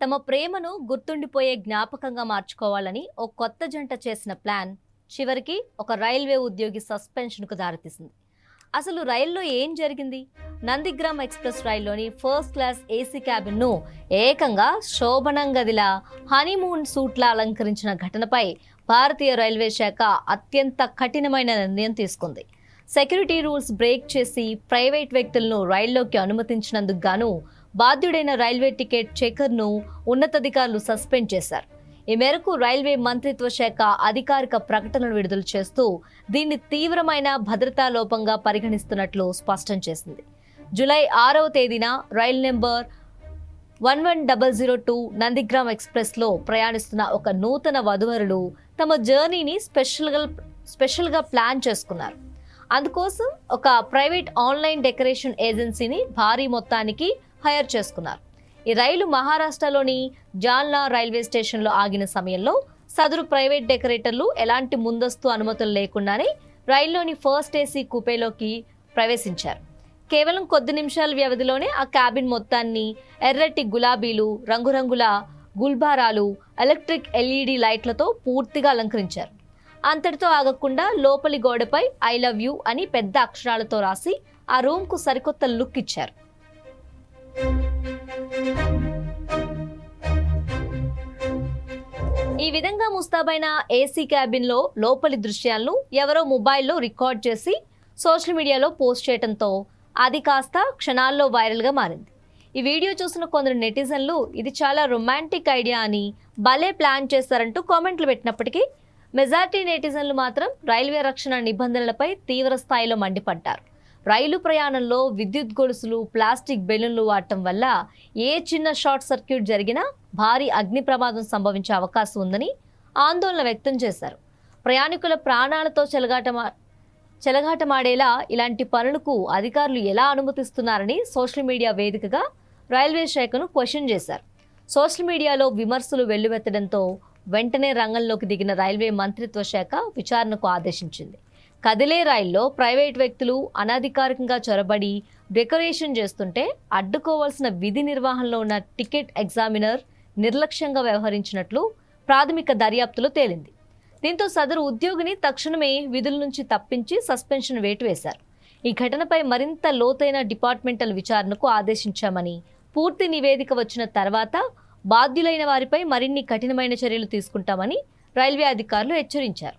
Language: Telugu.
తమ ప్రేమను గుర్తుండిపోయే జ్ఞాపకంగా మార్చుకోవాలని ఓ కొత్త జంట చేసిన ప్లాన్ చివరికి ఒక రైల్వే ఉద్యోగి సస్పెన్షన్కు దారితీసింది. అసలు రైల్లో ఏం జరిగింది? నందిగ్రామ్ ఎక్స్ప్రెస్ రైల్లోని ఫస్ట్ క్లాస్ ఏసీ క్యాబిన్ను ఏకంగా శోభనం గదిలా హనీమూన్ సూట్లా అలంకరించిన ఘటనపై భారతీయ రైల్వే శాఖ అత్యంత కఠినమైన నిర్ణయం తీసుకుంది. సెక్యూరిటీ రూల్స్ బ్రేక్ చేసి ప్రైవేట్ వ్యక్తులను రైల్లోకి అనుమతించినందుకు గాను బాధ్యుడైన రైల్వే టికెట్ చెకర్ను ఉన్నతాధికారులు సస్పెండ్ చేశారు. ఈ మేరకు రైల్వే మంత్రిత్వ శాఖ అధికారిక ప్రకటనను విడుదల చేస్తూ దీన్ని తీవ్రమైన భద్రతా లోపంగా పరిగణిస్తున్నట్లు స్పష్టం చేసింది. జూలై 6వ తేదీన రైలు నెంబర్ 11002 నందిగ్రామ్ ఎక్స్ప్రెస్లో ప్రయాణిస్తున్న ఒక నూతన వధువరులు తమ జర్నీని స్పెషల్గా ప్లాన్ చేసుకున్నారు. అందుకోసం ఒక ప్రైవేట్ ఆన్లైన్ డెకరేషన్ ఏజెన్సీని భారీ మొత్తానికి హైర్ చేసుకున్నారు. ఈ రైలు మహారాష్ట్రలోని జాల్నా రైల్వే స్టేషన్లో ఆగిన సమయంలో సదరు ప్రైవేట్ డెకరేటర్లు ఎలాంటి ముందస్తు అనుమతులు లేకుండానే రైల్లోని ఫస్ట్ ఏసీ కూపేలోకి ప్రవేశించారు. కేవలం కొద్ది నిమిషాల వ్యవధిలోనే ఆ క్యాబిన్ మొత్తాన్ని ఎర్రటి గులాబీలు, రంగురంగుల గుల్బారాలు, ఎలక్ట్రిక్ ఎల్ఈడి లైట్లతో పూర్తిగా అలంకరించారు. అంతటితో ఆగకుండా లోపలి గోడపై ఐ లవ్ యూ అని పెద్ద అక్షరాలతో రాసి ఆ రూమ్కు సరికొత్త లుక్ ఇచ్చారు. ఈ విధంగా ముస్తాబైన ఏసీ క్యాబిన్లో లోపలి దృశ్యాలను ఎవరో మొబైల్లో రికార్డ్ చేసి సోషల్ మీడియాలో పోస్ట్ చేయడంతో అది కాస్త క్షణాల్లో వైరల్గా మారింది. ఈ వీడియో చూసిన కొందరు నెటిజన్లు ఇది చాలా రొమాంటిక్ ఐడియా అని భలే ప్లాన్ చేశారంటూ కామెంట్లు పెట్టినప్పటికీ మెజారిటీ నెటిజన్లు మాత్రం రైల్వే రక్షణ నిబంధనలపై తీవ్ర స్థాయిలో మండిపడ్డారు. రైలు ప్రయాణంలో విద్యుత్ గొలుసులు, ప్లాస్టిక్ బెలూన్లు వాడటం వల్ల ఏ చిన్న షార్ట్ సర్క్యూట్ జరిగినా భారీ అగ్ని ప్రమాదం సంభవించే అవకాశం ఉందని ఆందోళన వ్యక్తం చేశారు. ప్రయాణికుల ప్రాణాలతో చెలగాటమాడేలా ఇలాంటి పనులకు అధికారులు ఎలా అనుమతిస్తున్నారని సోషల్ మీడియా వేదికగా రైల్వే శాఖను క్వశ్చన్ చేశారు. సోషల్ మీడియాలో విమర్శలు వెల్లువెత్తడంతో వెంటనే రంగంలోకి దిగిన రైల్వే మంత్రిత్వ శాఖ విచారణకు ఆదేశించింది. కదిలే రైల్లో ప్రైవేట్ వ్యక్తులు అనధికారికంగా చొరబడి డెకరేషన్ చేస్తుంటే అడ్డుకోవాల్సిన విధి నిర్వహణలో ఉన్న టికెట్ ఎగ్జామినర్ నిర్లక్ష్యంగా వ్యవహరించినట్లు ప్రాథమిక దర్యాప్తులో తేలింది. దీంతో సదరు ఉద్యోగిని తక్షణమే విధుల నుంచి తప్పించి సస్పెన్షన్ వేటు వేశారు. ఈ ఘటనపై మరింత లోతైన డిపార్ట్మెంటల్ విచారణకు ఆదేశించామని, పూర్తి నివేదిక వచ్చిన తర్వాత బాధ్యులైన వారిపై మరిన్ని కఠినమైన చర్యలు తీసుకుంటామని రైల్వే అధికారులు హెచ్చరించారు.